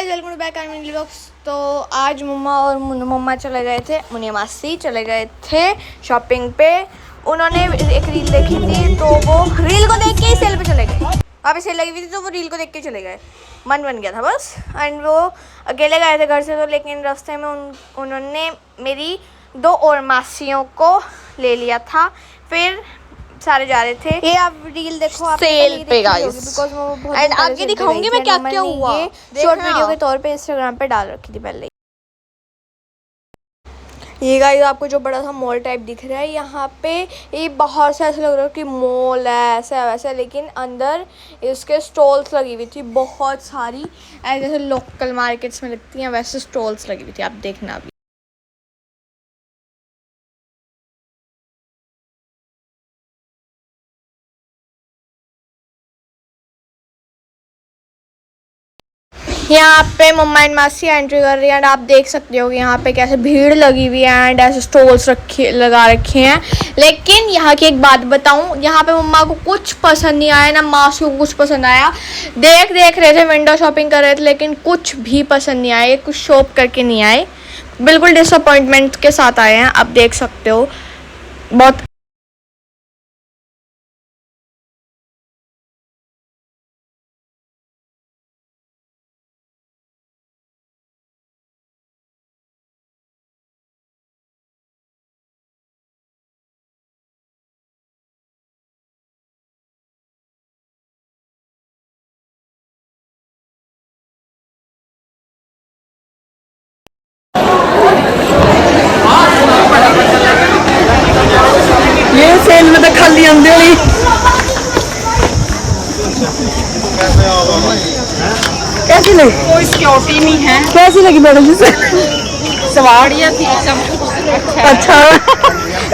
Guys welcome back army vlogs. तो आज मम्मा और मम्मा चले गए थे, मुनिया मासी चले गए थे शॉपिंग पे। उन्होंने एक रील देखी थी तो वो रील को देख के ही सेल पे चले गए। वहाँ पे सेल लगी हुई थी तो वो रील को देख के चले गए, मन बन गया था बस। एंड वो अकेले गए थे घर से तो, लेकिन रास्ते में उन्होंने मेरी 2 और मासियों को ले लिया था। फिर सारे जा रहे थे। ये आप रील देखो, आप सेल पे गाइस, बिकॉज़ वो बहुत एंड आगे दिखाऊंगी मैं क्या क्या हुआ। ये शॉर्ट वीडियो के तौर पे इंस्टाग्राम पे डाल रखी थी पहले। ये गाइस आपको जो बड़ा सा मॉल टाइप दिख रहा है, यहाँ पे ये बाहर से ऐसा लग रहा है कि मॉल है ऐसा वैसा, लेकिन अंदर इसके स्टॉल्स लगी हुई थी बहुत सारी, जैसे लोकल मार्केट्स में लगती हैं वैसे स्टॉल्स लगी हुई थी। आप देखना अभी। यहाँ पे मम्मा एंड मासी एंट्री कर रही है एंड आप देख सकते हो कि यहाँ पे कैसे भीड़ लगी हुई है एंड ऐसे स्टॉल्स लगा रखे हैं। लेकिन यहाँ की एक बात बताऊँ, यहाँ पे मम्मा को कुछ पसंद नहीं आया ना मासी को कुछ पसंद आया। देख रहे थे, विंडो शॉपिंग कर रहे थे, लेकिन कुछ भी पसंद नहीं आया, कुछ शॉप करके नहीं आए, बिल्कुल डिसअपॉइंटमेंट के साथ आए हैं। आप देख सकते हो बहुत। ये सेल में तो खाली आंदे हुई कैसी लगी? कोई सिक्योरिटी नहीं है। कैसी लगी मैडम जी से? बढ़िया थी, सब कुछ अच्छा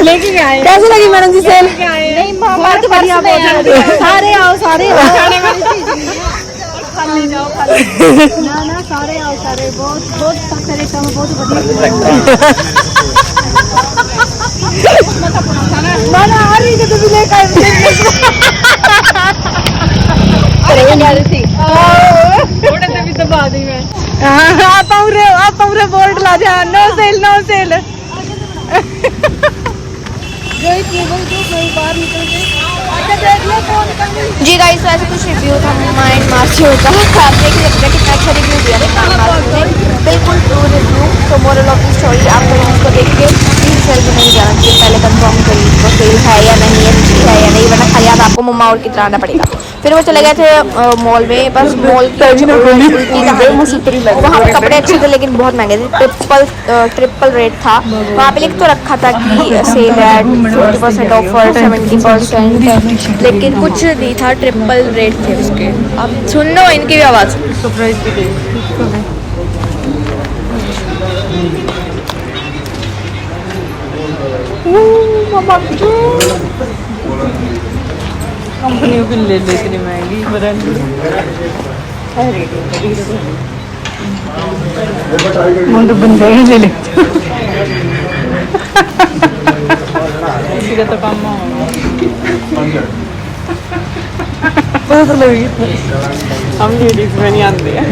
लेके गए। कैसी लगी मैडम जी सेल? नहीं बहुत बढ़िया, सारे आओ सारे आओ। खाने वाली चीज खाली जाओ, खाली ना सारे आओ, सारे बहुत बहुत सारे काम बहुत बढ़िया। माना आ रही है तो भी लेकर थोड़े से भी दबा दी मैं। आप पूरे बोर्ड ला जा, नो सेल नो सेल। जी गाइस, वैसे कुछ रिव्यू था मम्मा एंड मासियों का। आप देख सकते हैं कितना अच्छा रिव्यू दिया था, बिल्कुल ट्रू रिव्यू। तो मोरल ऑफ द स्टोरी, आपको इसको देख के प्लीज सेल में नहीं जाना चाहिए, पहले कंफर्म करिए इसको सेल है या नहीं है, है या नहीं, वरना खाली आपको मम्मा और कितना आना पड़ेगा। फिर वो चले गए थे मॉल में, बस मॉल की वहाँ पे कपड़े अच्छे थे लेकिन बहुत महंगे थे, ट्रिपल रेट था। वहाँ पे लिख तो रखा था कि सेल है 50% ऑफर 70%, लेकिन कुछ नहीं था, ट्रिपल रेट थे उसके। अब सुन लो इनकी भी आवाज़। कंपनी को ले ले इतनी महंगी मुझे बंदे ही ले लेते इसी का तो काम बहुत लगी। हम लेडीज में नहीं आते हैं।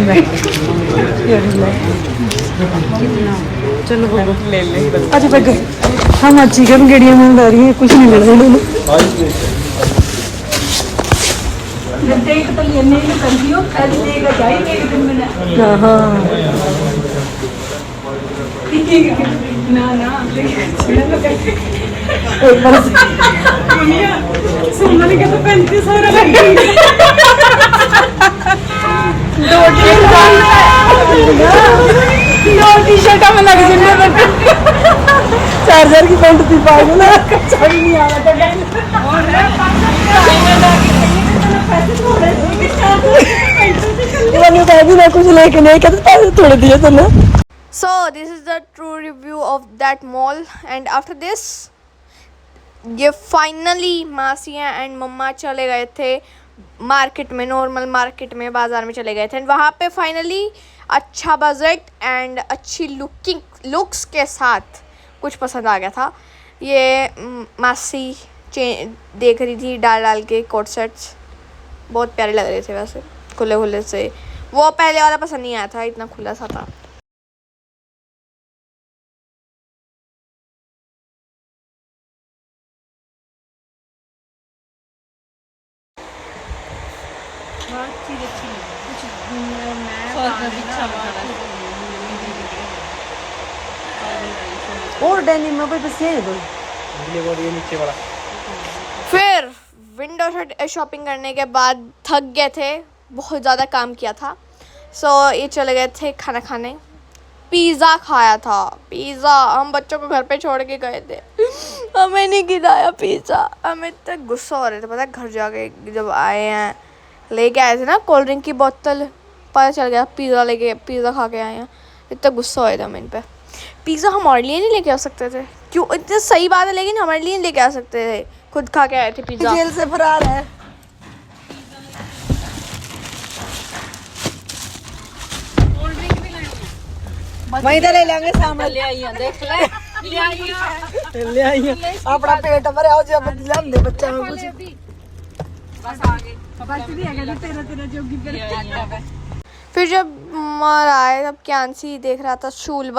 चलो ले ले। अच्छा बैठ गए हम, अच्छी चिकन गेड़िया में उड़ा रही है, कुछ नहीं ले रहे। सोनाली का तो 3500 दो टी शर्ट में लग जाए, 4000 की पैंट थी पाई ना, अच्छा ही नहीं आ रहा था। कुछ लेके नहीं कहते पैसे थोड़े दिए तुमने। So this is the true review of that mall, and after this ये फाइनली मासियाँ एंड मम्मा चले गए थे मार्केट में, नॉर्मल मार्केट में, बाज़ार में चले गए थे। एंड वहाँ पे फाइनली अच्छा बजट एंड अच्छी लुक्स के साथ कुछ पसंद आ गया था। ये मासी देख रही थी डाल के कोट सेट्स, बहुत प्यारे लग रहे थे वैसे, खुले खुले से। वो पहले वाला पसंद नहीं आया था, इतना खुला सा था। और डेनिम में कोई पसंद है नीचे वाला फिर विंडो शॉपिंग करने के बाद थक गए थे, बहुत ज़्यादा काम किया था। सो ये चले गए थे खाना खाने। पिज़्ज़ा खाया था। पिज़्ज़ा हम बच्चों को घर पे छोड़ के गए थे, हमें नहीं खिलाया पिज़्ज़ा। हमें इतना गुस्सा हो रहे थे, पता है घर जाके जब आए हैं लेके आए थे ना कोल्ड ड्रिंक की बोतल, पता चल गया पिज़्ज़ा खा के आए हैं। इतना गुस्सा हो था हम इन पर। पिज़्ज़ा हमारे लिए नहीं लेके आ सकते थे? क्यों? इतनी सही बात है, लेकिन हमारे लिए नहीं लेके आ सकते थे। खुद खा के आए थे पिज़्ज़ा। जेल से फरार है। वहीं तो ले लेंगे सामने। ले आई देख ले आई अपना पेट भरे आओ जब लांदे बच्चा में कुछ बस भी है तेरा जोगी पे। फिर जब मर आए तब क्यांसी देख रहा था स्कूल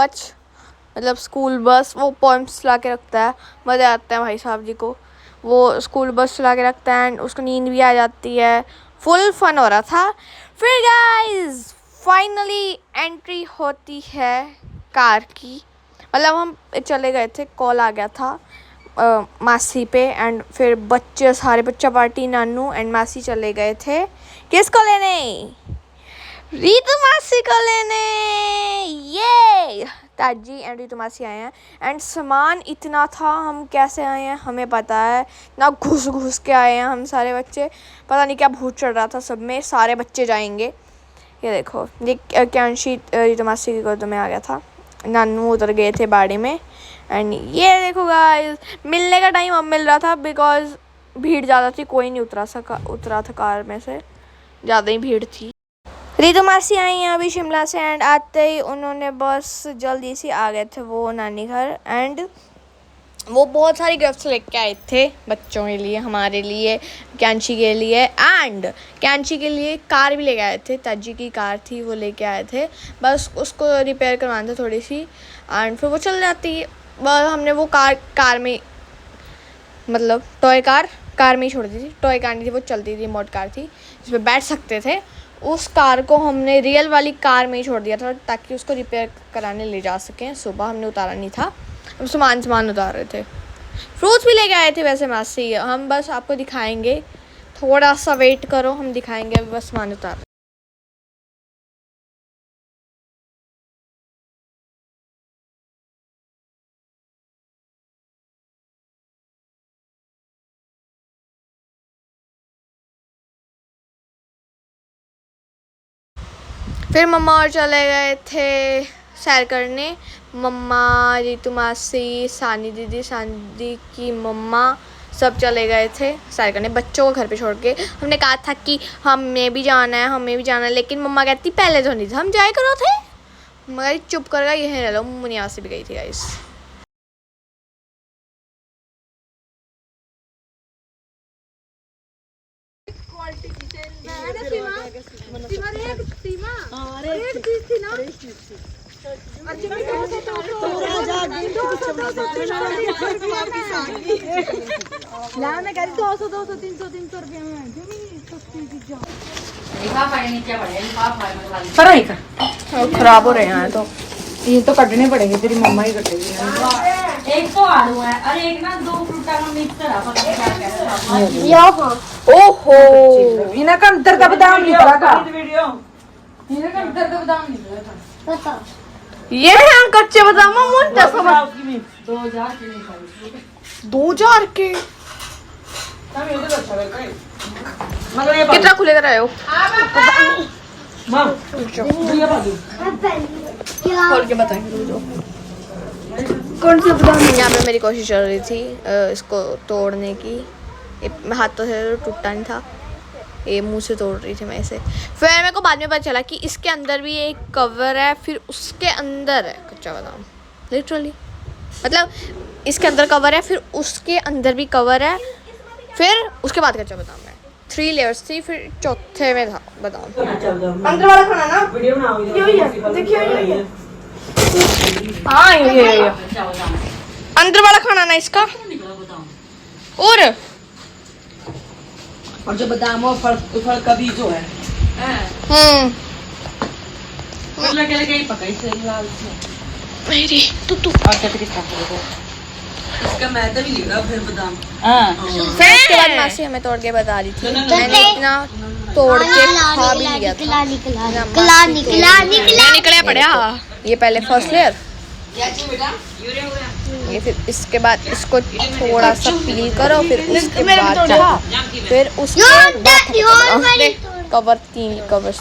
बस वो पोएम्स ला के रखता है, मज़ा आता है भाई साहब जी को। वो स्कूल बस चला के रखता है एंड उसको नींद भी आ जाती है। फुल फन हो रहा था। फिर गाइस फाइनली एंट्री होती है कार की, मतलब हम चले गए थे, कॉल आ गया था मासी पे एंड फिर सारे बच्चा पार्टी नानू एंड मासी चले गए थे किसको लेने? रीतू मासी को लेने। ये ताजी एंड रीतू मासी आए हैं एंड सामान इतना था, हम कैसे आए हैं हमें पता है ना, घुस के आए हैं हम सारे बच्चे। पता नहीं क्या भूत चढ़ रहा था सब में, सारे बच्चे जाएंगे। ये देखो ये क्यांशी रीतू मासी की गोद में आ गया था, नानू उतर गए थे बाड़ी में एंड ये देखो गाइस मिलने का टाइम अब मिल रहा था बिकॉज भीड़ ज़्यादा थी, कोई नहीं उतरा था कार में से, ज़्यादा ही भीड़ थी। रीतू मासी आई हैं अभी शिमला से एंड आते ही उन्होंने बस जल्दी से आ गए थे वो नानी घर एंड वो बहुत सारी गिफ्ट्स लेके आए थे बच्चों के लिए, हमारे लिए, कैंची के लिए एंड कैंची के लिए कार भी लेके आए थे। ताजी की कार थी वो लेके आए थे, बस उसको रिपेयर करवाना था थोड़ी सी एंड फिर वो चल जाती। बस हमने वो कार में मतलब टॉय कार में ही छोड़ दी थी। टॉय कार नहीं थी वो, चलती थी, रिमोट कार थी जिसमें बैठ सकते थे। उस कार को हमने रियल वाली कार में ही छोड़ दिया था ताकि उसको रिपेयर कराने ले जा सकें। सुबह हमने उतारा नहीं था, हम सामान उतार रहे थे। फ्रूट्स भी लेके आए थे वैसे मासी, हम बस आपको दिखाएंगे, थोड़ा सा वेट करो, हम दिखाएंगे। अभी बस सामान उतार। फिर मम्मा और चले गए थे सैर करने। मम्मा, रीतू मासी, सानी दीदी की मम्मा सब चले गए थे सैर करने बच्चों को घर पे छोड़ के। हमने कहा था कि हमें भी जाना है, लेकिन मम्मा कहती पहले तो नहीं था, हम जाए करो थे। मगर चुप कर गई, यहीं रह लो। मुनिया से भी गई थी गाइस। खराब हो रहे हैं तो ये तो कटने पड़ेंगे, तेरी मम्मा ही कटेगी। एक तो आलू है और एक ना 2 फ्रूटा का मिक्सर है। ओहो इन्हें का अंदर का बादाम निकला का, इन्हें का अंदर का बादाम निकला था। ये हैं कच्चे बादाम। 2000 के कितना खुलेगा रहे हो? खोल के बताएंगे। कौन सा बादाम? यहाँ पे मेरी कोशिश चल रही थी इसको तोड़ने की, हाथों से टूटा नहीं था, ये मुंह से तोड़ रही थी मैं इसे। फिर मेरे को बाद में पता चला कि इसके अंदर भी एक कवर है, फिर उसके अंदर है कच्चा बादाम। लिटरली मतलब इसके अंदर कवर है, फिर उसके अंदर भी कवर है, फिर उसके बाद कच्चा बादाम है। 3 लेयर्स थी, फिर चौथे में था बादाम। अंदर वाला खाना ना वीडियो बनाओ, देखिए हाँ ये अंदर वाला खाना ना इसका। और जो बादाम और फल का बीज जो है मेरी तू इसका मैदा भी निकला फिर बादाम। फिर उसके बाद मासी हमें तोड़ के बता रही थी, मैंने इतना तोड़ के खा भी लिया था। निकला पड़ा ये पहले फर्स्ट लेयर, ये फिर इसके बाद इसको थोड़ा सा पील करो, फिर उसके बाद जाके फिर उसके बाद कवर 3 कवर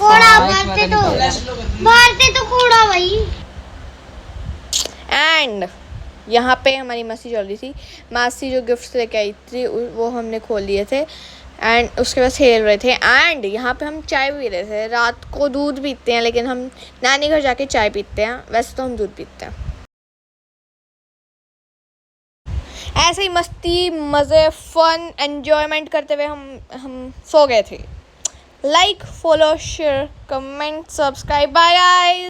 एंड यहाँ पे हमारी मासी चल रही थी। मासी जो गिफ्ट्स लेके आई थी वो हमने खोल लिए थे एंड उसके बाद खेल रहे थे। एंड यहाँ पे हम चाय पी रहे थे। रात को दूध पीते हैं लेकिन हम नानी घर जाके चाय पीते हैं, वैसे तो हम दूध पीते हैं। ऐसे ही मस्ती मज़े फन एंजॉयमेंट करते हुए हम सो गए थे। Like follow share comment subscribe bye guys.